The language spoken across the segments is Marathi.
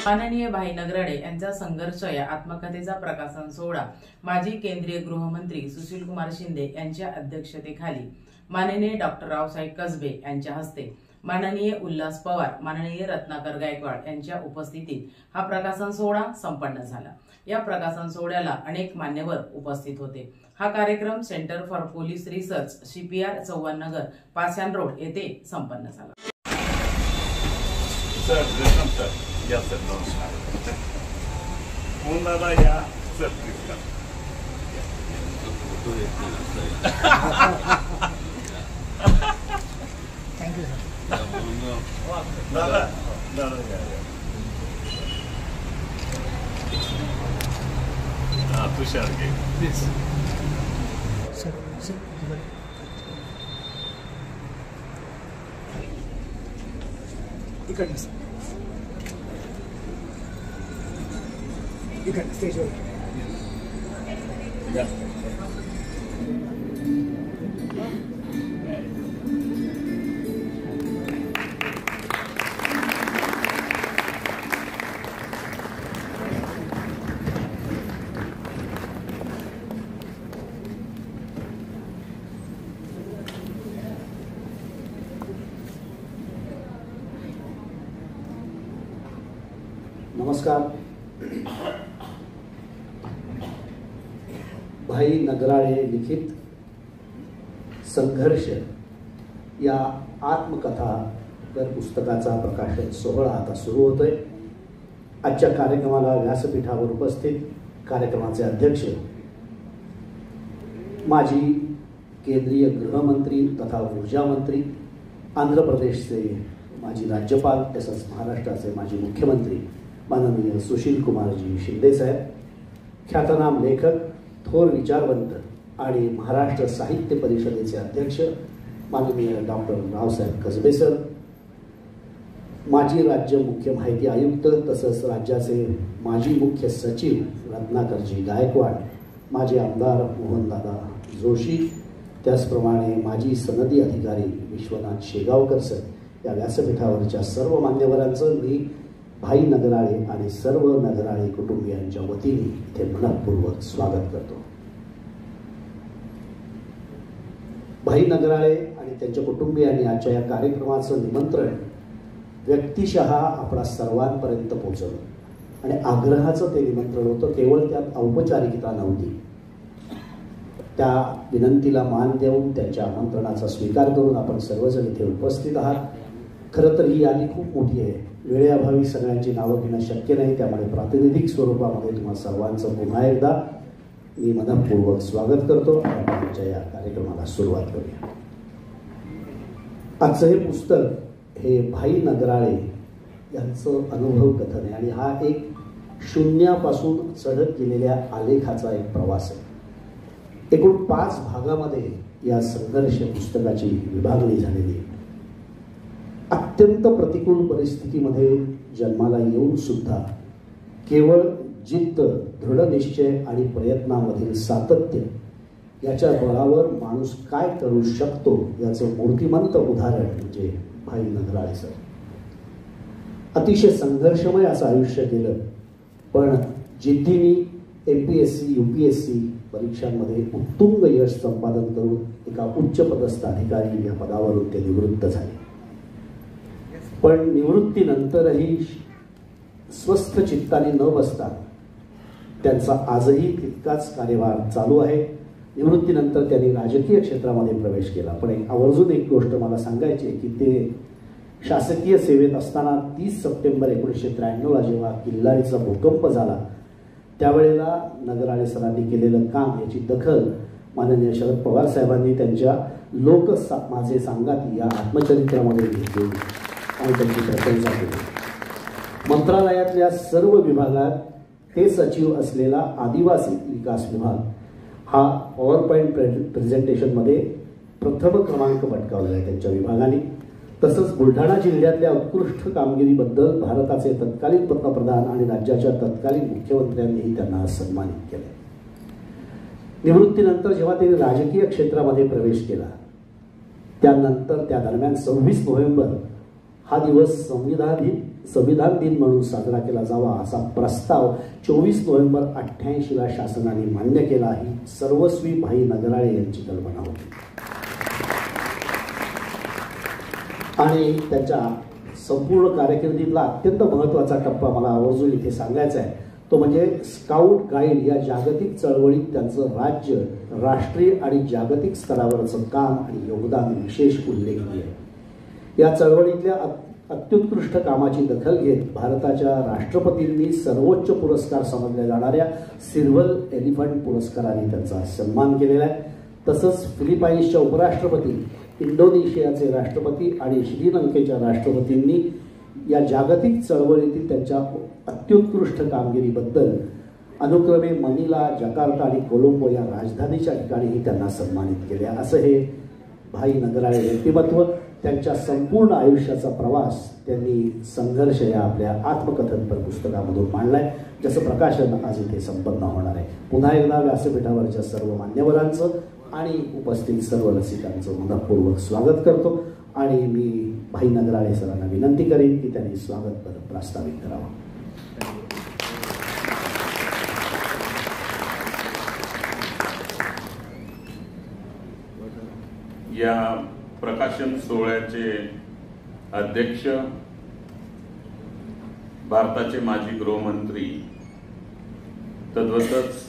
माननीय भाई नगराळे यांचा संघर्ष या आत्मकथेचा प्रकाशन सोहळा माजी केंद्रीय गृहमंत्री सुशीलकुमार शिंदे यांच्या अध्यक्षतेखाली माननीय डॉक्टर रावसाहेब कसबे यांच्या हस्ते, माननीय उल्हास पवार, माननीय रत्नाकर गायकवाड यांच्या उपस्थितीत हा प्रकाशन सोहळा संपन्न झाला। या प्रकाशन सोहळ्याला अनेक मान्यवर उपस्थित होते। हा कार्यक्रम centre for police research CPR Chavan Nagar Pashan road येथे संपन्न झाला। सर नमस्कार। या सर नमस्कार। फोन दादा या सर प्लीज का थैंक यू सर। दादा दादा हाँ तुषार के प्लीज सर सर इकडे सर इकडे स्टेजवर या नमस्कार। भाई नगराळे लिखित संघर्ष या आत्मकथा पुस्तकाचा प्रकाशन सोहळा आता सुरू होतोय। आजच्या कार्यक्रमाला व्यासपीठावर उपस्थित कार्यक्रमाचे अध्यक्ष माजी केंद्रीय गृहमंत्री तथा ऊर्जा मंत्री, आंध्र प्रदेशचे माजी राज्यपाल तसेच महाराष्ट्राचे माजी मुख्यमंत्री माननीय सुशीलकुमारजी शिंदे साहेब, ख्यातनाम लेखक, थोर विचारवंत आणि महाराष्ट्र साहित्य परिषदेचे अध्यक्ष माननीय डॉक्टर रावसाहेब कसबे सर, माजी राज्य मुख्य माहिती आयुक्त तसेच राज्याचे माजी मुख्य सचिव रत्नाकरजी गायकवाड, माजी आमदार मोहनदादा जोशी, त्याचप्रमाणे माजी सनदी अधिकारी विश्वनाथ शेगावकर सर, या व्यासपीठावरच्या सर्व मान्यवरांचं मी भाई नगराळे आणि सर्व नगराळे कुटुंबियांच्या वतीने इथे मनपूर्वक स्वागत करतो। भाई नगराळे आणि त्यांच्या कुटुंबियांनी आजच्या या कार्यक्रमाचं निमंत्रण व्यक्तिशः आपणा सर्वांपर्यंत पोहोचवलं आणि आग्रहाचं ते निमंत्रण होतं, केवळ त्यात औपचारिकता नव्हती। त्या विनंतीला मान देऊन त्यांच्या आमंत्रणाचा स्वीकार करून आपण सर्वजण इथे उपस्थित आहात। खरं तर ही यादी खूप मोठी आहे, वेळेअभावी सगळ्यांची नावं घेणं शक्य नाही, त्यामुळे प्रातिनिधिक स्वरूपामध्ये तुम्हा सर्वांचं पुन्हा एकदा मी मनपूर्वक स्वागत करतो आणि आजच्या या कार्यक्रमाला सुरुवात करूया। आजचं हे पुस्तक हे भाई नगराळे यांचं अनुभव कथन आहे आणि हा एक शून्यापासून चढत गेलेल्या आलेखाचा एक प्रवास आहे। एकूण 5 भागामध्ये या संघर्ष पुस्तकाची विभागणी झालेली आहे। अत्यंत प्रतिकूल परिस्थितीमध्ये जन्माला येऊन सुद्धा केवळ जिद्द, दृढनिश्चय आणि प्रयत्नामधील सातत्य याच्या बळावर माणूस काय करू शकतो याचं मूर्तिमंत उदाहरण म्हणजे भाई नगराळे सर। अतिशय संघर्षमय असं आयुष्य केलं, पण जिद्दीने MPSC UPSC परीक्षांमध्ये उत्तुंग यश संपादन करून एका उच्च पदस्थ अधिकारी या पदावरून ते निवृत्त झाले। पण निवृत्तीनंतरही स्वस्थ चित्ताने न बसता त्यांचा आजही तितकाच कार्यभार चालू आहे। निवृत्तीनंतर त्यांनी राजकीय क्षेत्रामध्ये प्रवेश केला, पण आवर्जून एक गोष्ट मला सांगायची आहे की ते शासकीय सेवेत असताना 30 सप्टेंबर 1993ला जेव्हा किल्लारीचा भूकंप झाला त्यावेळेला नगराळे सरांनी केलेलं काम याची दखल माननीय शरद पवार साहेबांनी त्यांच्या लोक माझे सांगाती या आत्मचरित्रामध्ये घेतली आणि त्यांची प्रशंसा केली। मंत्रालयातल्या सर्व विभागात ते सचिव असलेला आदिवासी विकास विभाग हा पॉवरपॉईंट प्रेझेंटेशनमध्ये प्रथम क्रमांक पटकावला आहे त्यांच्या विभागाने। तसंच बुलढाणा जिल्ह्यातल्या उत्कृष्ट कामगिरीबद्दल भारताचे तत्कालीन पंतप्रधान आणि राज्याच्या तत्कालीन मुख्यमंत्र्यांनीही त्यांना सन्मानित केले। निवृत्तीनंतर जेव्हा त्यांनी राजकीय क्षेत्रामध्ये प्रवेश केला त्यानंतर त्या दरम्यान 26 नोव्हेंबर हा दिवस संविधानिक संविधान दिन म्हणून साजरा केला जावा असा प्रस्ताव 24 नोव्हेंबर 88ला शासनाने मान्य केला. ही सर्वस्वी भाई नगराळे यांची कल्पना होती आणि त्याच्या संपूर्ण कारकिर्दीतला अत्यंत महत्त्वाचा टप्पा मला आवर्जून इथे सांगायचा आहे तो म्हणजे स्काउट गाईड या जागतिक चळवळीत त्यांचं राज्य, राष्ट्रीय आणि जागतिक स्तरावरचं काम आणि योगदान विशेष उल्लेखनीय आहे. या चळवळीतल्या अत्युत्कृष्ट कामाची दखल घेत भारताच्या राष्ट्रपतींनी सर्वोच्च पुरस्कार समजल्या जाणाऱ्या सिल्व्हर एलिफंट पुरस्काराने त्यांचा सन्मान केलेला आहे. तसंच फिलिपाईन्सच्या उपराष्ट्रपती, इंडोनेशियाचे राष्ट्रपती आणि श्रीलंकेच्या राष्ट्रपतींनी या जागतिक चळवळीतील त्यांच्या अत्युत्कृष्ट कामगिरीबद्दल अनुक्रमे मनिला, जकार्ता आणि कोलंबो या राजधानीच्या ठिकाणीही त्यांना सन्मानित केले. असं हे भाई नगराळे व्यक्तिमत्व, त्यांच्या संपूर्ण आयुष्याचा प्रवास त्यांनी संघर्ष या आपल्या आत्मकथनपर पुस्तकामधून मांडलाय, ज्याचं प्रकाशन आज इथे संपन्न होणार आहे. पुन्हा एकदा व्यासपीठावरच्या सर्व मान्यवरांचं आणि उपस्थित सर्व रसिकांचं मनःपूर्वक स्वागत करतो आणि मी भाई नगराळे सरांना विनंती करेन की त्यांनी स्वागत प्रस्तावित करावं. या प्रकाशन सोहळ्याचे अध्यक्ष भारताचे माजी गृहमंत्री, तद्वतच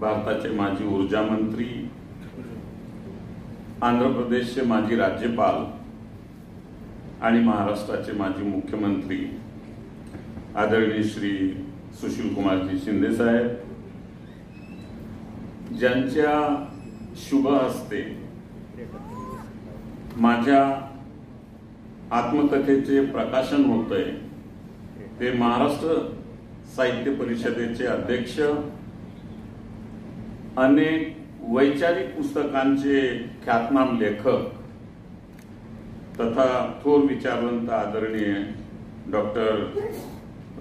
भारताचे माजी ऊर्जा मंत्री, आंध्र प्रदेशचे माजी राज्यपाल आणि महाराष्ट्राचे माजी मुख्यमंत्री आदरणीय श्री सुशील कुमारजी शिंदे साहेब, ज्यांच्या शुभ हस्ते माझ्या आत्मकथेचे प्रकाशन होतंय, ते महाराष्ट्र साहित्य परिषदेचे अध्यक्ष, अनेक वैचारिक पुस्तकांचे ख्यातनाम लेखक तथा थोर विचारवंत आदरणीय डॉक्टर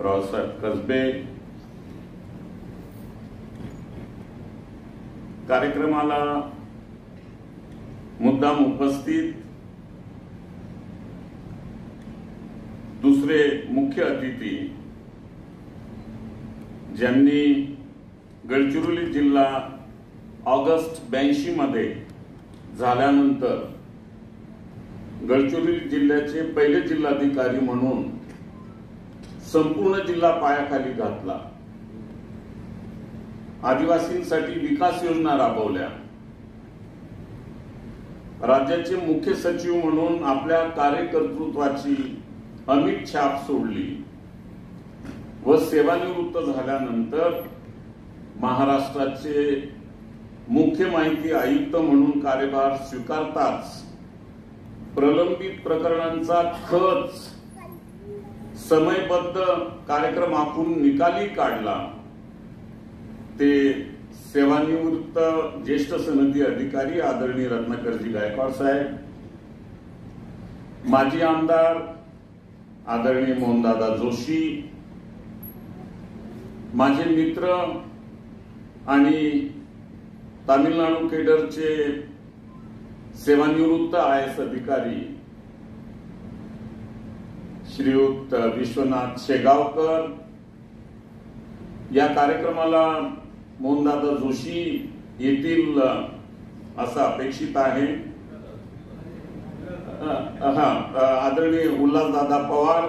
रावसाहेब कसबे, कार्यक्रमाला मुद्दाम उपस्थित दुसरे मुख्य अतिथी, ज्यांनी गडचिरोली जिल्हा ऑगस्ट 82 मध्ये झाल्यानंतर गडचिरोली जिल्ह्याचे पहिले जिल्हाधिकारी म्हणून संपूर्ण जिल्हा पायाखाली घातला, आदिवासींसाठी विकास योजना राबवल्या, राज्याचे मुख्य सचिव म्हणून आपल्या कार्यकर्तृत्वाची अमिट छाप सोडली व सेवानिवृत्त झाल्यानंतर महाराष्ट्राचे मुख्य माहिती आयुक्त म्हणून कार्यभार स्वीकारताच प्रलंबित प्रकरणांचा खच समयबद्ध कार्यक्रम आखून निकाली काढला. ते सेवानिवृत्त ज्येष्ठ सनदी अधिकारी आदरणीय रत्नाकरजी गायकवाड साहेब, माजी आमदार आदरणीय मोहनदादा जोशी, माझे मित्र आणि तामिळनाडू केडरचे सेवानिवृत्त IAS अधिकारी श्रीयुत विश्वनाथ शेगावकर, या कार्यक्रमाला मोहनदादा जोशी येथील असं अपेक्षित आहे. आदरणीय उल्हासदादा पवार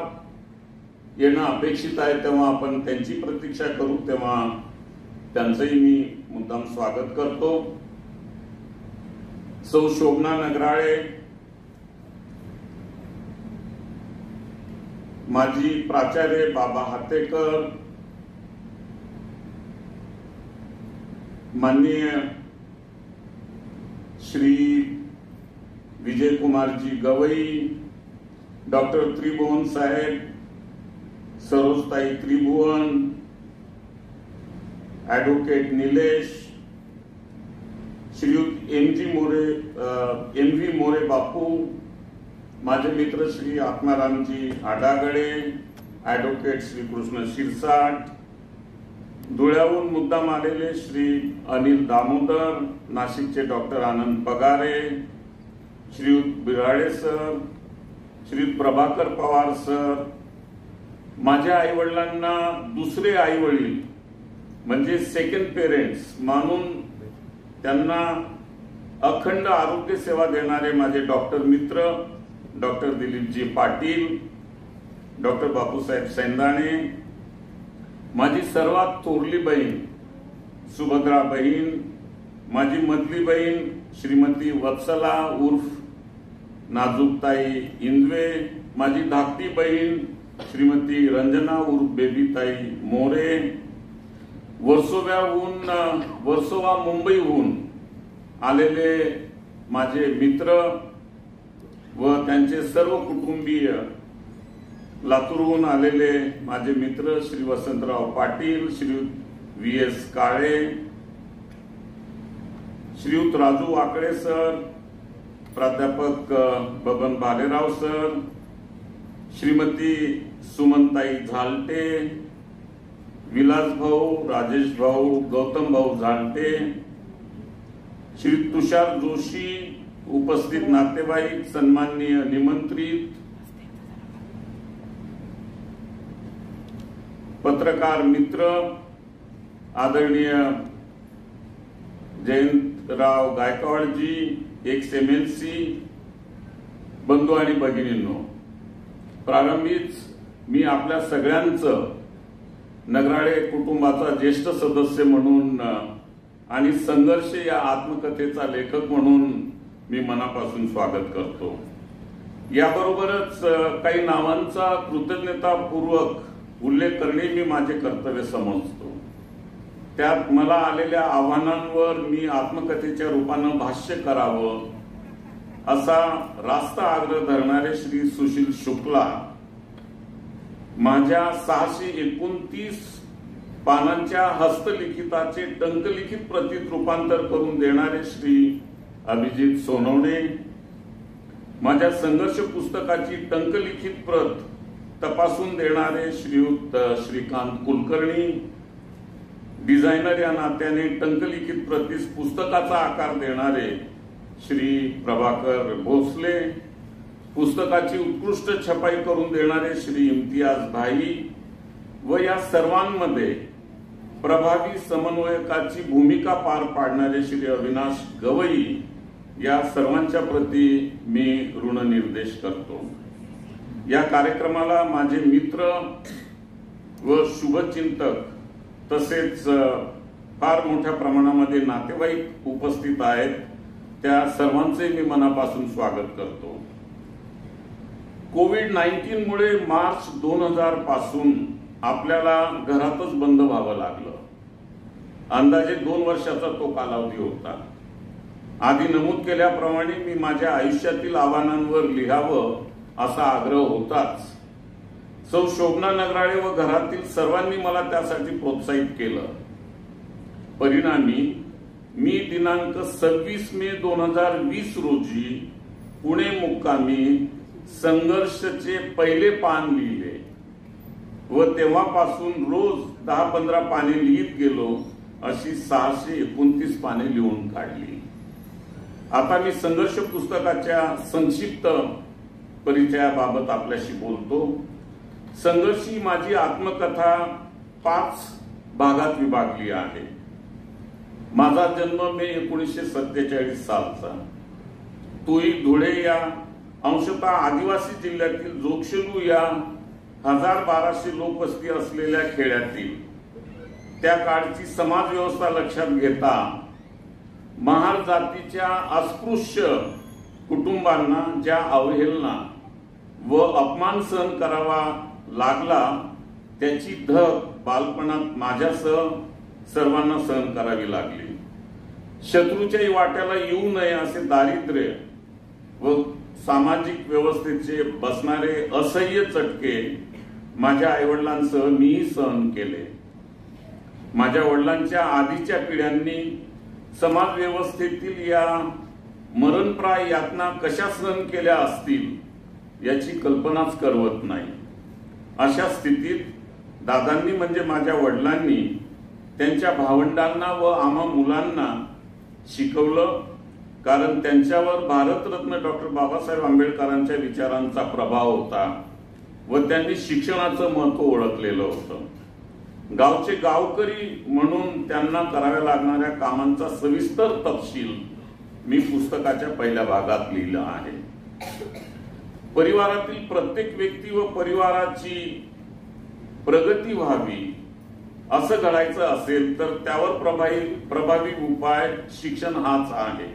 येणं अपेक्षित आहे, तेव्हा आपण त्यांची प्रतीक्षा करू, तेव्हा त्यांचंही मी मुद्दाम स्वागत करतो. सौ शोभना नगराळे, माजी प्राचार्य बाबा हातेकर, माननीय श्री विजय कुमारजी गवई, डॉक्टर त्रिभुवन साहेब, सरोजताई त्रिभुवन, ॲडव्होकेट निलेश, श्रीयुत MV मोरे बापू, माझे मित्र श्री आत्मारामजी आडागडे, ॲडव्होकेट श्रीकृष्ण शिरसाट, धुळ्याहून मुद्दाम आलेले श्री अनिल दामोदर, नाशिकचे डॉक्टर आनंद पगारे, श्रीयुत बिराडे सर, श्रीयुत प्रभाकर पवार सर, माझ्या आई वडिलांना दुसरे आई वडील म्हणजे सेकंड पेरेंट्स मानून त्यांना अखंड आरोग्य सेवा देणारे माझे डॉक्टर मित्र डॉक्टर दिलीपजी पाटील, डॉक्टर बापूसाहेब सेंदाणे, माझी सर्वात थोरली बहीण सुभद्रा बहीण, माझी मधली बहीण श्रीमती वत्सला उर्फ नाजूकताई इंदवे, माझी धाकटी बहीण श्रीमती रंजना उर्फ बेबीताई मोरे, वर्सोवा मुंबईहून आलेले माझे मित्र व त्यांचे सर्व कुटुंबीय, लातूरहून आलेले माझे मित्र श्री वसंतराव पाटील, श्री VS काळे, श्रीयुत राजू वाकडे सर, प्राध्यापक बबन भालेराव सर, श्रीमती सुमनताई झालटे, विलास भाऊ, राजेश भाऊ, गौतम भाऊ झालटे, श्री तुषार जोशी, उपस्थित नातेवाईक, सन्माननीय निमंत्रित, पत्रकार मित्र, आदरणीय जयंतराव गायकवाडजी, XMLC, बंधू आणि भगिनींनो, प्रारंभीच मी आपल्या सगळ्यांचं नगराळे कुटुंबाचा ज्येष्ठ सदस्य म्हणून आणि संघर्ष या आत्मकथेचा लेखक म्हणून मी मनापासून स्वागत करतो. याबरोबरच काही नावांचा कृतज्ञतापूर्वक उल्लेख करणे मी माझे कर्तव्य समजतो. त्यात मला आलेल्या आव्हानांवर मी आत्मकथेच्या रूपानं भाष्य करावं असा रास्त आग्रह धरणारे श्री सुशील शुक्ला, माझ्या 629 पानांच्या हस्तलिखिताचे टंकलिखित प्रतीत रूपांतर करून देणारे श्री अभिजित सोनवणे, माझ्या संघर्ष पुस्तकाची टंकलिखित प्रत तपासून देणारे श्रीयुत श्रीकांत कुलकर्णी, डिझायनर या नात्याने टंकलिखित प्रतीस पुस्तकाचा आकार देणारे श्री प्रभाकर भोसले, पुस्तकाची उत्कृष्ट छपाई करून देणारे श्री इम्तियाज भाई व या सर्वांमध्ये प्रभावी समन्वयकाची भूमिका पार पाडणारे श्री अविनाश गवई, या सर्वांच्या प्रती मी ऋणनिर्देश करतो. या कार्यक्रमाला माझे मित्र व शुभचिंतक तसेच फार मोठ्या प्रमाणामध्ये नातेवाईक उपस्थित आहेत, त्या सर्वांचे मी मनापासून स्वागत करतो. कोविड-19 मुळे मार्च 2000 पासून आपल्याला घरातच बंद व्हावं लागलं. अंदाजे 2 वर्षाचा तो कालावधी होता. आधी नमूद केल्याप्रमाणे मी माझ्या आयुष्यातील आव्हानांवर लिहावं असा आग्रह होताच. सौ शोभना नगराळे व घरातील सर्वांनी मला त्यासाठी प्रोत्साहित केलं. परिणामी मी दिनांक 26 मे 2020 रोजी पुणे मुक्कामी संघर्षचे पहिले पान लिहिले व तेव्हापासून रोज 10-15 पाने लिहित गेलो. अशी 629 पाने लिहून काढली. आता मी संघर्ष पुस्तकाच्या संक्षिप्त परिचयाबाबत आपल्याशी बोलतो. संघर्ष ही माझी आत्मकथा 5 भागात विभागली आहे. माझा जन्म मे 1947 सालचा. तुई धुळे या अंशतः आदिवासी जिल्ह्यातील जोगशेलू या 1200 लोकवस्ती असलेल्या खेड्यातील त्या काळची समाज व्यवस्था लक्षात घेता महार जातीच्या अस्पृश्य कुटुंबांना ज्या अवहेलना व अपमान सहन करावा लागला त्याची धग बालपणात माझ्यासह सर्वांना सहन करावी लागली. शत्रूच्याही वाट्याला येऊ नये असे दारिद्र्य व सामाजिक व्यवस्थेचे बसणारे असह्य चटके माझ्या आईवडिलांसह मीही सहन केले. माझ्या वडिलांच्या आधीच्या पिढ्यांनी समाज व्यवस्थेतील या मरणप्राय यातना कशा सहन केल्या असतील याची कल्पनाच करवत नाही. अशा स्थितीत दादांनी म्हणजे माझ्या वडिलांनी त्यांच्या भावंडांना व आम्हा मुलांना शिकवलं. कारण त्यांच्यावर भारतरत्न डॉक्टर बाबासाहेब आंबेडकरांच्या विचारांचा प्रभाव होता. व त्यांनी शिक्षणाचं महत्व ओळखलेलं होतं. गावचे गावकरी म्हणून त्यांना कराव्या लागणाऱ्या कामांचा सविस्तर तपशील मी पुस्तकाच्या पहिल्या भागात लिहिला आहे. परिवारातील प्रत्येक व्यक्ती व परिवाराची प्रगती व्हावी असं घडायचं असेल तर त्यावर प्रभावी उपाय शिक्षण हाच आहे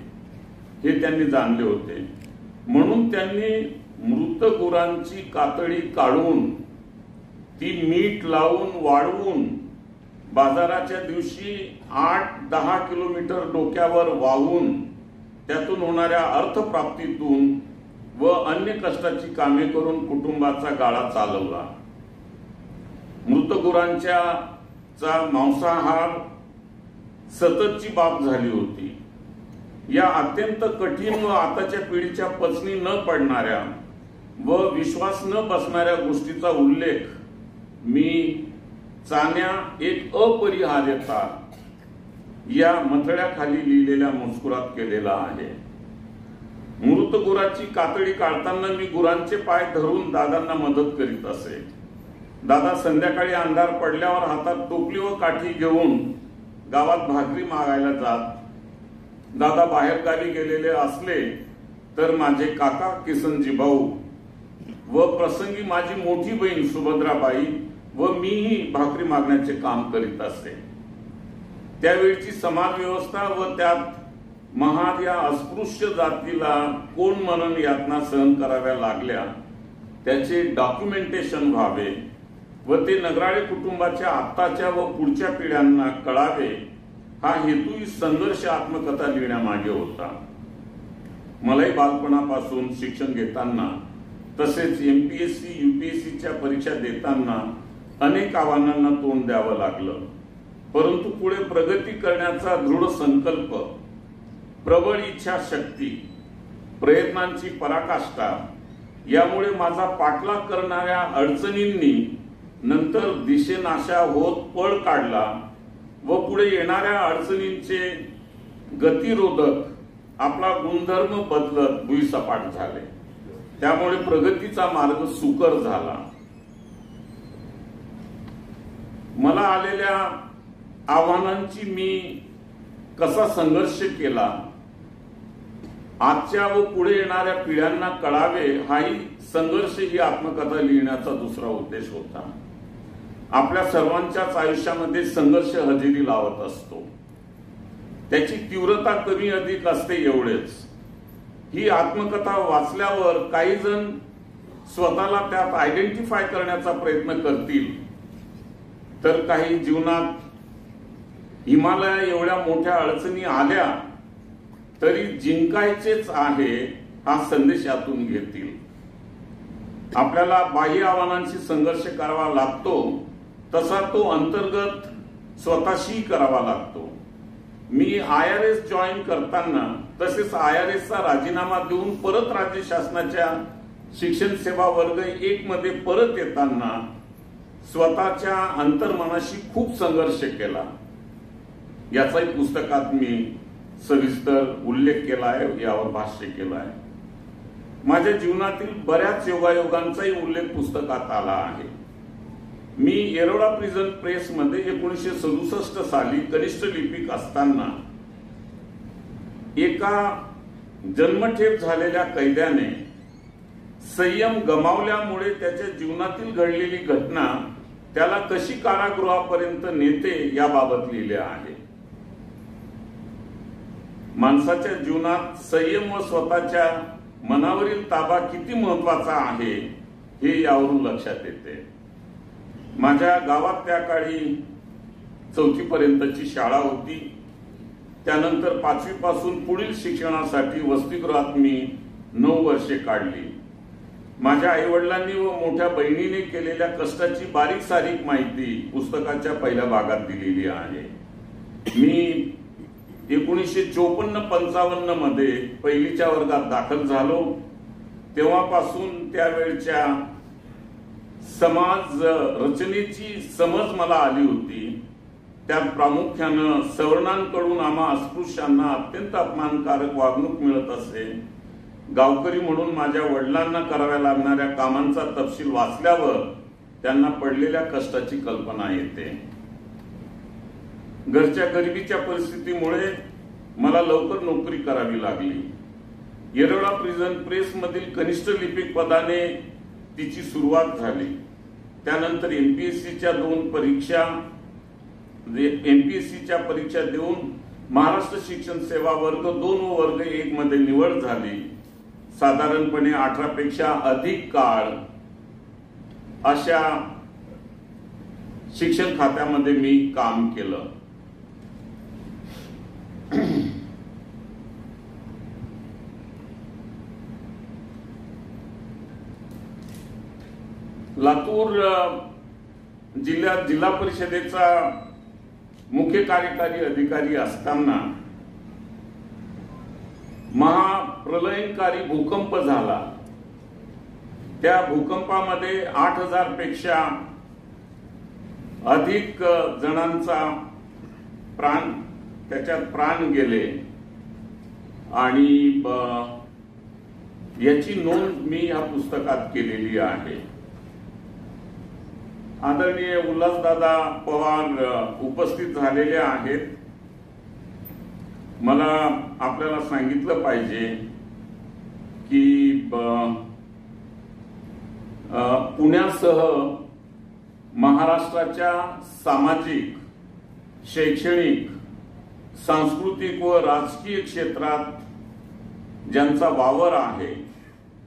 हे त्यांनी जाणले होते. म्हणून त्यांनी मृत गुरांची कातडी काढून ती मीठ लावून वाळवून बाजाराच्या दिवशी 8-10 किलोमीटर डोक्यावर वाहून त्यातून होणाऱ्या अर्थप्राप्तीतून व अन्य कष्टाची कामे करून कुटुंबाचा गाळा चालवला. मृत गुरांच्या मांसाहार सततची बाब झाली होती. या अत्यंत कठीण व आताच्या पिढीच्या पचनी न पडणाऱ्या व विश्वास न बसणाऱ्या गोष्टीचा उल्लेख मी चाण्या एक अपरिहार्यता या मथळ्याखाली लिहिलेल्या मजकुरात केलेला आहे. मृत गुराची कातडी काढताना मी गुरांचे पाय धरून दादांना मदत करीत असे. दादा संध्याकाळी अंधार पडल्यावर हातात टोपली व काठी घेऊन गावात भाकरी मागायला जात. दादा बाहेर गावी गेलेले असले तर माझे काका किसनजी भाऊ व प्रसंगी माझी मोठी बहीण सुभद्राबाई व मीही भाकरी मागण्याचे काम करीत असे. त्यावेळची समाज व्यवस्था व त्यात महार या अस्पृश्य जातीला कोण मरण यातना सहन कराव्या लागल्या त्याचे डॉक्युमेंटेशन व्हावे व ते नगराळे कुटुंबाच्या आत्ताच्या व पुढच्या पिढ्यांना कळावे हा हेतू ही संघर्ष आत्मकथा लिहिण्यामागे होता. मलाही बालपणापासून शिक्षण घेताना तसेच MPSC UPSCच्या परीक्षा देताना अनेक आव्हानांना तोंड द्यावं लागलं. परंतु पुढे प्रगती करण्याचा दृढ संकल्प, प्रबळ इच्छाशक्ती, प्रयत्नांची पराकाष्ठा यामुळे माझा पाठलाग करणाऱ्या अडचणींनी नंतर दिशेनाशा होत पळ काढला व पुढे येणाऱ्या अडचणींचे गतिरोधक आपला गुणधर्म बदलत भुईसपाट झाले. त्यामुळे प्रगतीचा मार्ग सुकर झाला. मला आलेल्या आव्हानांची मी कसा संघर्ष केला आजच्या व पुढे येणाऱ्या पिढ्यांना कळावे हाही संघर्ष ही आत्मकथा लिहिण्याचा दुसरा उद्देश होता. आपल्या सर्वांच्याच आयुष्यामध्ये संघर्ष हजेरी लावत असतो. त्याची तीव्रता कमी अधिक असते एवढेच. ही आत्मकथा वाचल्यावर काही जण स्वतःला त्यात आयडेंटिफाय करण्याचा प्रयत्न करतील तर काही जीवनात हिमालय एवढ्या मोठ्या अडचणी आल्या तरी जिंकायचेच आहे हा संदेश यातून घेतील. आपल्याला बाह्य आव्हानांशी संघर्ष करावा लागतो तसा तो अंतर्गत स्वतःशी करावा लागतो. मी IRS जॉईन करताना तसेच IRS चा राजीनामा देऊन परत राज्य शासनाच्या शिक्षण सेवा वर्ग 1 मध्ये परत येताना स्वतःच्या अंतर्मनाशी खूप संघर्ष केला. याचाही पुस्तकात मी सविस्तर उल्लेख केला आहे, यावर भाष्य केलं आहे. माझ्या जीवनातील बऱ्याच योगायोगांचाही उल्लेख पुस्तकात आला आहे. मी येरवडा प्रिझन प्रेस मध्ये 1967 साली कनिष्ठ लिपिक असताना एका जन्मठेप झालेल्या कैद्याने संयम गमावल्यामुळे त्याच्या जीवनातील घडलेली घटना त्याला कशी कारागृहापर्यंत नेते याबाबत लिहिले आहे. माणसाच्या जीवनात संयम व स्वतःच्या मनावरील ताबा किती महत्वाचा आहे हे यावरून लक्षात येते. माझ्या गावात त्या काळी 4थी पर्यंतची शाळा होती. त्यानंतर 5वी पासून पुढील शिक्षणासाठी वसतिगृहात मी 9 वर्षे काढली. माझ्या आईवडिलांनी व मोठ्या बहिणीने केलेल्या कष्टाची बारीक सारीक माहिती पुस्तकाच्या पहिल्या भागात दिलेली आहे. मी 1954-55 मध्ये पहिलीच्या वर्गात दाखल झालो. तेव्हापासून त्यावेळच्या समाज रचनेची समज मला आली होती. त्यात प्रामुख्यानं सवर्णांकडून आम्हा अस्पृश्यांना अत्यंत अपमानकारक वागणूक मिळत असे. गावकरी म्हणून माझ्या वडिलांना कराव्या लागणाऱ्या कामांचा तपशील वाचल्यावर त्यांना पडलेल्या कष्टाची कल्पना येते. घरच्या गरिबीच्या परिस्थितीमुळे मला लवकर नोकरी करावी लागली. येरवडा प्रिझन प्रेस मधील कनिष्ठ लिपिक पदाने तिची सुरुवात झाली. त्यानंतर एमपीएससीच्या परीक्षा देऊन महाराष्ट्र शिक्षण सेवा वर्ग 2 व वर्ग 1 मध्ये निवड झाली. साधारणपणे 18 पेक्षा अधिक काळ अशा शिक्षण खात्यामध्ये मी काम केलं. लातूर जिल्ह्यात जिल्हा परिषदेचा मुख्य कार्यकारी अधिकारी असताना महाप्रलयंकारी भूकंप झाला. त्या भूकंपामध्ये 8,000 पेक्षा अधिक जणांचा त्याच्यात प्राण गेले आणि याची नोंद मी या पुस्तकात केलेली आहे. आदरणीय उल्हासदादा पवार उपस्थित झालेले आहेत. मला आपल्याला सांगितलं पाहिजे की पुण्यासह महाराष्ट्राच्या सामाजिक, शैक्षणिक, सांस्कृतिक व राजकीय क्षेत्रात ज्यांचा वावर आहे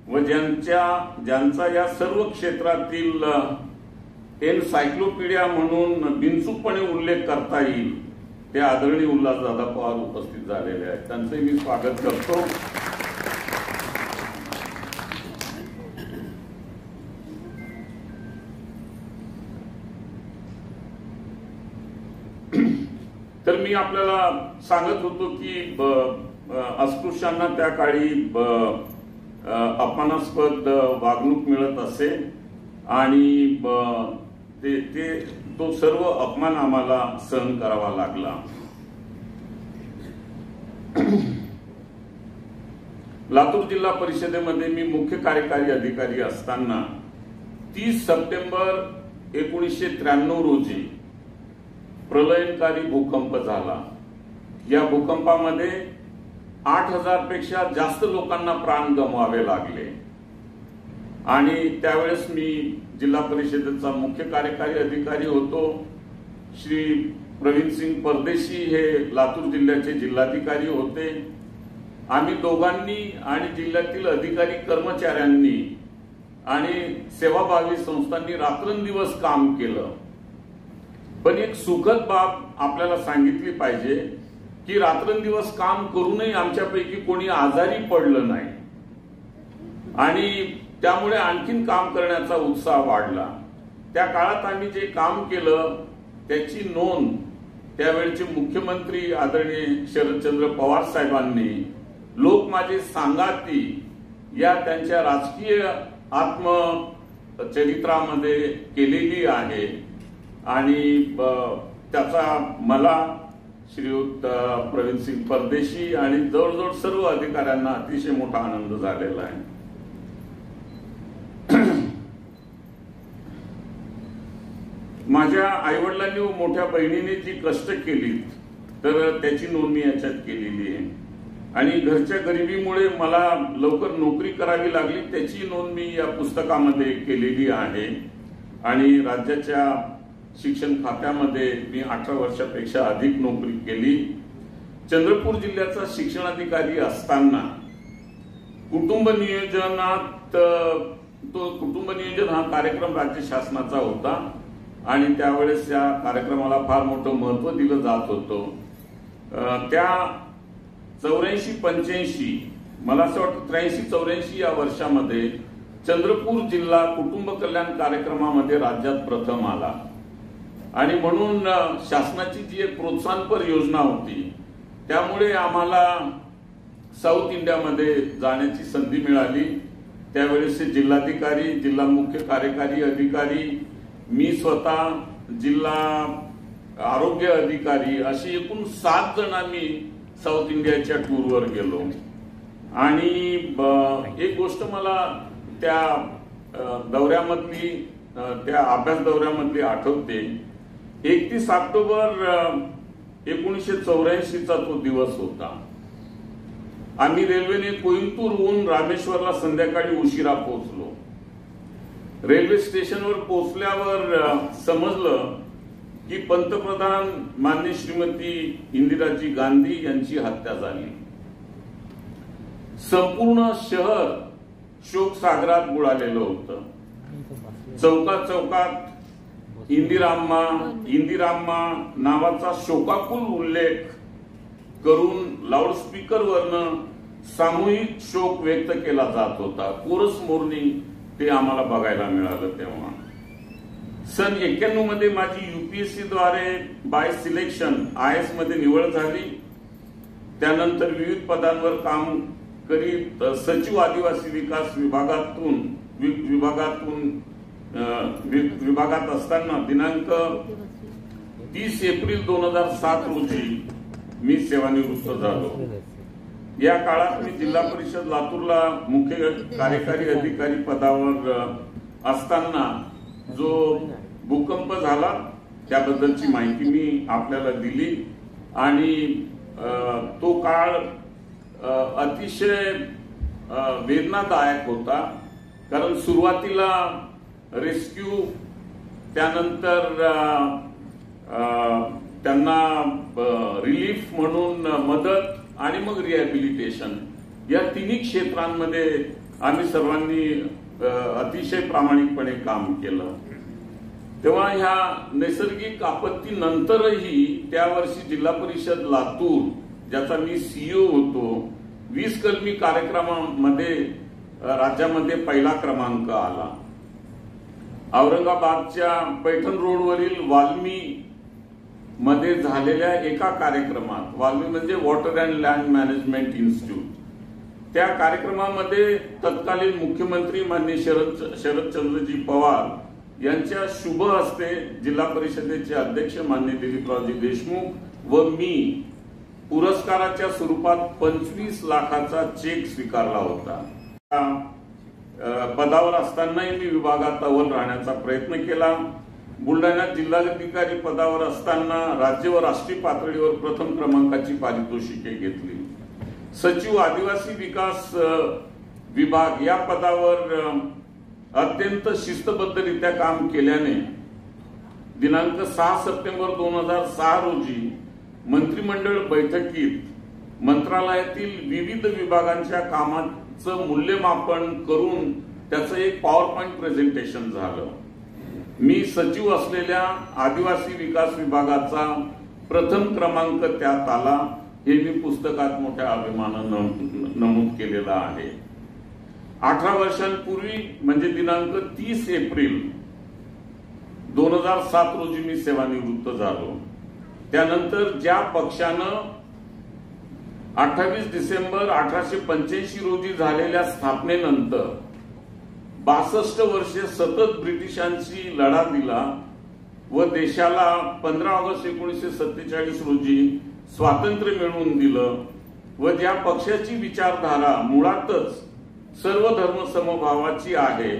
व ज्यांचा या सर्व क्षेत्रातील एनसायक्लोपीडिया म्हणून बिनचूकपणे उल्लेख करता येईल ते आदरणीय उल्हासदादा पवार उपस्थित झालेले आहेत. त्यांचे मी स्वागत करतो. तर मी आपल्याला सांगत होतो की अस्पृश्यांना त्या काळी अपमानास्पद वागणूक मिळत असे आणि तो सर्व अपमान आम्हाला सहन करावा लागला. लातूर जिल्हा परिषदेमध्ये मी मुख्य कार्यकारी अधिकारी असताना 30 सप्टेंबर 1993 रोजी प्रलयंकारी भूकंप झाला. या भूकंपामध्ये 8,000 पेक्षा जास्त लोकांना प्राण गमवावे लागले आणि त्यावेळेस मी जिल्हा परिषदेचा मुख्य कार्यकारी अधिकारी होतो. श्री प्रवीणसिंग परदेशी हे लातूर जिल्ह्याचे जिल्हाधिकारी होते. आम्ही दोघांनी आणि जिल्ह्यातील अधिकारी कर्मचाऱ्यांनी आणि सेवाभावी संस्थांनी रात्रंदिवस काम केलं. पण एक सुखद बाब आपल्याला सांगितली पाहिजे की रात्रंदिवस काम करूनही आमच्यापैकी कोणी आजारी पडलं नाही आणि त्यामुळे आणखीन काम करण्याचा उत्साह वाढला. त्या काळात आम्ही जे काम केलं त्याची नोंद त्यावेळचे मुख्यमंत्री आदरणीय शरदचंद्र पवार साहेबांनी लोक माझे सांगाती या त्यांच्या राजकीय आत्मचरित्रामध्ये केलेली आहे आणि त्याचा मला श्रीयुत प्रवीणसिंग परदेशी आणि जवळजवळ सर्व अधिकाऱ्यांना अतिशय मोठा आनंद झालेला आहे. माझ्या आईवडिलांनी व मोठ्या बहिणीने जी कष्ट केली तर त्याची नोंद मी याच्यात केलेली आहे आणि घरच्या गरिबीमुळे मला लवकर नोकरी करावी लागली त्याची नोंद मी या पुस्तकामध्ये केलेली आहे आणि राज्याच्या शिक्षण खात्यामध्ये मी 18 वर्षापेक्षा अधिक नोकरी केली. चंद्रपूर जिल्ह्याचा शिक्षणाधिकारी असताना कुटुंब नियोजनात कुटुंब नियोजन हा कार्यक्रम राज्य शासनाचा होता आणि त्यावेळेस या कार्यक्रमाला फार मोठं महत्व दिलं जात होतं. त्या 84-85 मला असं वाटतं 83-84 या वर्षामध्ये चंद्रपूर जिल्हा कुटुंब कल्याण कार्यक्रमामध्ये राज्यात प्रथम आला आणि म्हणून शासनाची जी एक प्रोत्साहनपर योजना होती त्यामुळे आम्हाला साऊथ इंडियामध्ये जाण्याची संधी मिळाली. त्यावेळेस जिल्हाधिकारी, जिल्हा मुख्य कार्यकारी अधिकारी, मी स्वतः, जिल्हा आरोग्य अधिकारी अशी एकूण 7 जण आम्ही साऊथ इंडियाच्या टूरवर गेलो आणि एक गोष्ट मला त्या दौऱ्यामधली, त्या अभ्यास दौऱ्यामधली आठवते. 31 ऑक्टोबर 1984चा तो दिवस होता. आम्ही रेल्वेने कोइंबतूरहून रामेश्वरला संध्याकाळी उशिरा पोहोचलो. रेल्वे स्टेशनवर पोहोचल्यावर समजलं की पंतप्रधान माननीय श्रीमती इंदिराजी गांधी यांची हत्या झाली. संपूर्ण शहर शोक सागरात बुडालेलं होतं. चौकात चौकात इंदिराम्मा नावाचा शोकाकुल उल्लेख करून लाऊडस्पीकरवरनं सामूहिक शोक व्यक्त केला जात होता. कोरस मोर्निंग ते आम्हाला बघायला मिळालं. तेव्हा सन 91 मध्ये माझी UPSC द्वारे बाय सिलेक्शन IAS मध्ये निवड झाली. त्यानंतर विविध पदांवर काम करीत सचिव आदिवासी विकास विभागात असताना दिनांक 30 एप्रिल 2007 रोजी मी सेवानिवृत्त झालो. या काळात मी जिल्हा परिषद लातूरला मुख्य कार्यकारी अधिकारी पदावर असताना जो भूकंप झाला त्याबद्दलची माहिती मी आपल्याला दिली. आणि तो काळ अतिशय वेदनादायक होता. कारण सुरुवातीला रेस्क्यू, त्यानंतर त्यांना रिलीफ म्हणून मदत आणि मग रिहॅबिलिटेशन, या तिन्ही क्षेत्रांमध्ये आम्ही सर्वांनी अतिशय प्रामाणिकपणे काम केलं. तेव्हा ह्या नैसर्गिक आपत्तीनंतरही त्या वर्षी जिल्हा परिषद लातूर, ज्याचा मी CEO होतो, 20 कलमी कार्यक्रमामध्ये राज्यामध्ये पहिला क्रमांक आला. औरंगाबादच्या पैठण रोडवरील वाल्मी मध्ये झालेल्या एका कार्यक्रमात, वाल्मी म्हणजे water and land management institute, त्या कार्यक्रमामध्ये तत्कालीन मुख्यमंत्री माननीय शरदचंद्रजी पवार यांच्या शुभ हस्ते जिल्हा परिषदेचे अध्यक्ष माननीय दिलीपरावजी देशमुख व मी पुरस्काराच्या स्वरूपात 25 लाखाचा चेक स्वीकारला होता. पदावर असतानाही मी विभागात अव्वल राहण्याचा प्रयत्न केला. बुलढाण्यात जिल्हाधिकारी पदावर असताना राज्य व राष्ट्रीय पातळीवर प्रथम क्रमांकाची पारितोषिके घेतली. सचिव आदिवासी विकास विभाग या पदावर अत्यंत शिस्तबद्धरित्या काम केल्याने दिनांक 6 सप्टेंबर 2006 रोजी मंत्रिमंडळ बैठकीत मंत्रालयातील विविध विभागांच्या कामाचं मूल्यमापन करून त्याचं एक पॉवरपॉइंट प्रेझेंटेशन झालं. मी सचिव असलेल्या आदिवासी विकास विभागाचा प्रथम क्रमांक त्यात आला, हे मी पुस्तकात मोठ्या अभिमानानं नमूद केलेलं आहे. 18 वर्षांपूर्वी म्हणजे दिनांक 30 एप्रिल 2007 रोजी मी सेवानिवृत्त झालो. त्यानंतर ज्या पक्षानं 28 डिसेंबर 1885 रोजी झालेल्या स्थापनेनंतर 62 वर्षे सतत ब्रिटिशांशी लढा दिला व देशाला 15 ऑगस्ट 1947 रोजी स्वातंत्र्य मिळवून दिलं व ज्या पक्षाची विचारधारा मुळातच सर्व धर्म समभावाची आहे,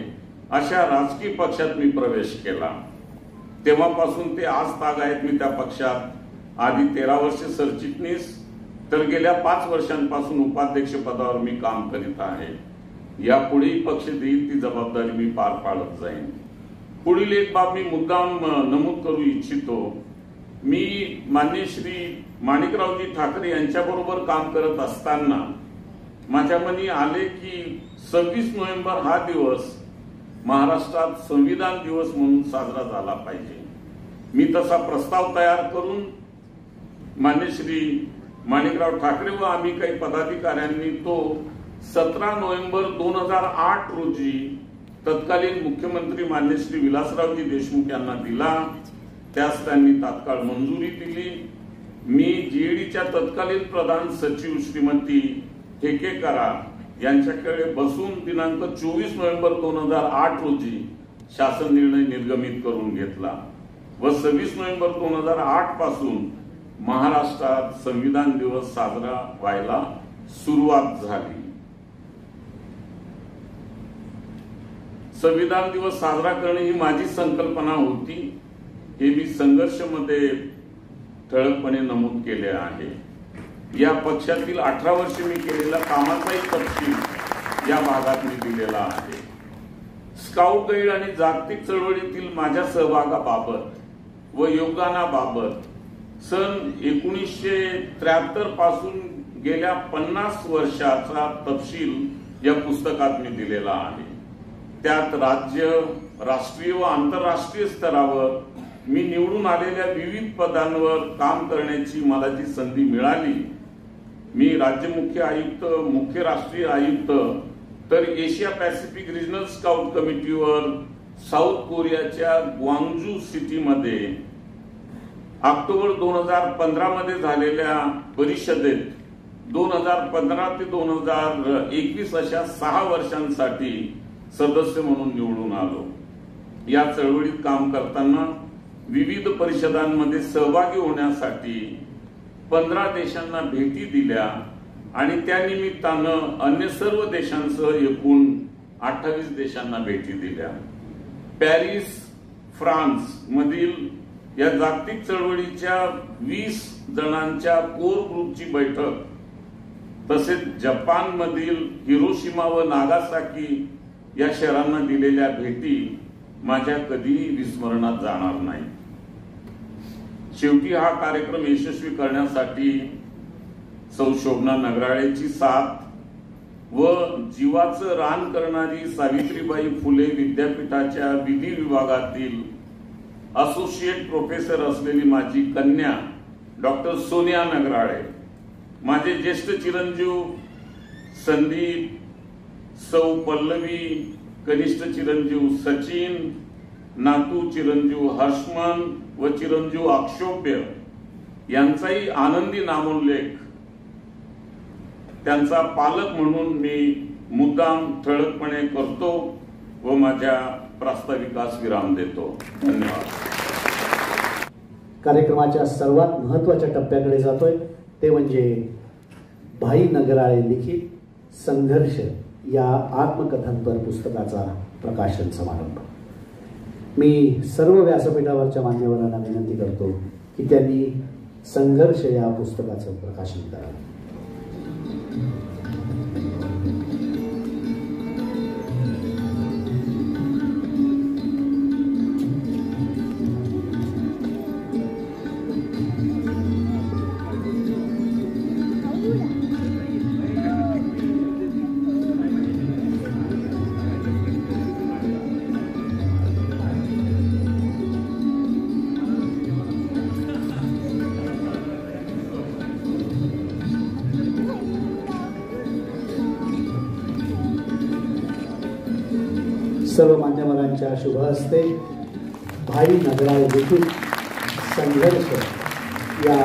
अशा राजकीय पक्षात मी प्रवेश केला. तेव्हापासून ते आज तागायत मी त्या पक्षात आधी 13 वर्षे सरचिटणीस तर गेल्या 5 वर्षांपासून उपाध्यक्ष पदावर मी काम करीत आहे. यापुढेही पक्ष देईल ती जबाबदारी मी पार पाडत जाईन. पुढील एक बाब मी मुद्दाम नमूद करू इच्छितो. मी माननीय श्री माणिकरावजी ठाकरे यांच्याबरोबर काम करत असताना माझ्या मनी आले की 26 नोव्हेंबर हा दिवस महाराष्ट्रात संविधान दिवस म्हणून साजरा झाला पाहिजे. मी तसा प्रस्ताव तयार करून माननीय श्री माणिकराव ठाकरे व आम्ही काही पदाधिकाऱ्यांनी तो 17 नोव्हेंबर 2008 रोजी तत्कालीन मुख्यमंत्री माननीय श्री विलासरावजी देशमुख यांना दिला. त्यास त्यांनी तात्काळ मंजुरी दिली. मी GADच्या तत्कालीन प्रधान सचिव श्रीमती ठेकेकरा यांच्याकडे बसून दिनांक 24 नोव्हेंबर 2008 रोजी शासन निर्णय निर्गमित करून घेतला व 26 नोव्हेंबर 2008 पासून महाराष्ट्रात संविधान दिवस साजरा व्हायला सुरुवात झाली. संविधान दिवस साजरा करणे ही माझी संकल्पना होती, हे मी संघर्षमध्ये ठळकपणे नमूद केले आहे. या पक्षातील 18 वर्ष मी केलेला कामाचाही तपशील या भागात मी दिलेला आहे. स्काउट गाईड आणि जागतिक चळवळीतील माझ्या सहभागाबाबत व योगदानाबाबत सन 1973 पासून गेल्या 50 वर्षाचा तपशील या पुस्तकात मी दिलेला आहे. त्यात राज्य, राष्ट्रीय व आंतरराष्ट्रीय स्तरावर मी निवडून आलेल्या विविध पदांवर काम करण्याची मला जी संधी मिळाली, मी राज्य मुख्य आयुक्त, मुख्य राष्ट्रीय आयुक्त, तर एशिया पॅसिफिक रिजनल स्काउट कमिटीवर साऊथ कोरियाच्या ग्वांगजू सिटीमध्ये ऑक्टोबर 2015 मध्ये झालेल्या परिषदेत 2015 ते 2021 अशा 6 वर्षांसाठी सदस्य म्हणून निवडून आलो. या चळवळीत काम करताना विविध परिषदांमध्ये सहभागी होण्यासाठी 15 देशांना भेटी दिल्या आणि त्या निमित्तानं अन्य सर्व देशांसह एकूण 28 देशांना भेटी दिल्या. पॅरिस, फ्रान्स मधील या जागतिक चळवळीच्या 20 जणांच्या कोर ग्रुपची बैठक, तसेच जपान मधील हिरोशिमा व नागासाकी या शहरांना दिलेल्या भेटी माझ्या कधीही विस्मरणात जाणार नाही. शेवटी हा कार्यक्रम यशस्वी करण्यासाठी सौ शोभना नगराळेची साथ व जीवाचं रान करणारी सावित्रीबाई फुले विद्यापीठाच्या विधी विभागातील असोसिएट प्रोफेसर असलेली माझी कन्या डॉक्टर सोनिया नगराळे, माझे ज्येष्ठ चिरंजीव संदीप, सौ पल्लवी, कनिष्ठ चिरंजीव सचिन, नातू चिरंजीव हर्षमन व चिरंजीव अक्षोभ्य यांचाही आनंदी नामोल्लेख त्यांचा पालक म्हणून मी मुद्दाम ठळकपणे करतो व माझ्या प्रास्ताविकास विराम देतो. धन्यवाद. कार्यक्रमाच्या सर्वात महत्त्वाच्या टप्प्याकडे जातोय, ते म्हणजे भाई नगराळे लिखित संघर्ष या आत्मकथनपर पुस्तकाचा प्रकाशन समारंभ. मी सर्व व्यासपीठावरच्या मान्यवरांना विनंती करतो की त्यांनी संघर्ष या पुस्तकाचं प्रकाशन करावं. सर्व मान्यवरांच्या शुभ हस्ते भाई नगराळे लिखित संघर्ष या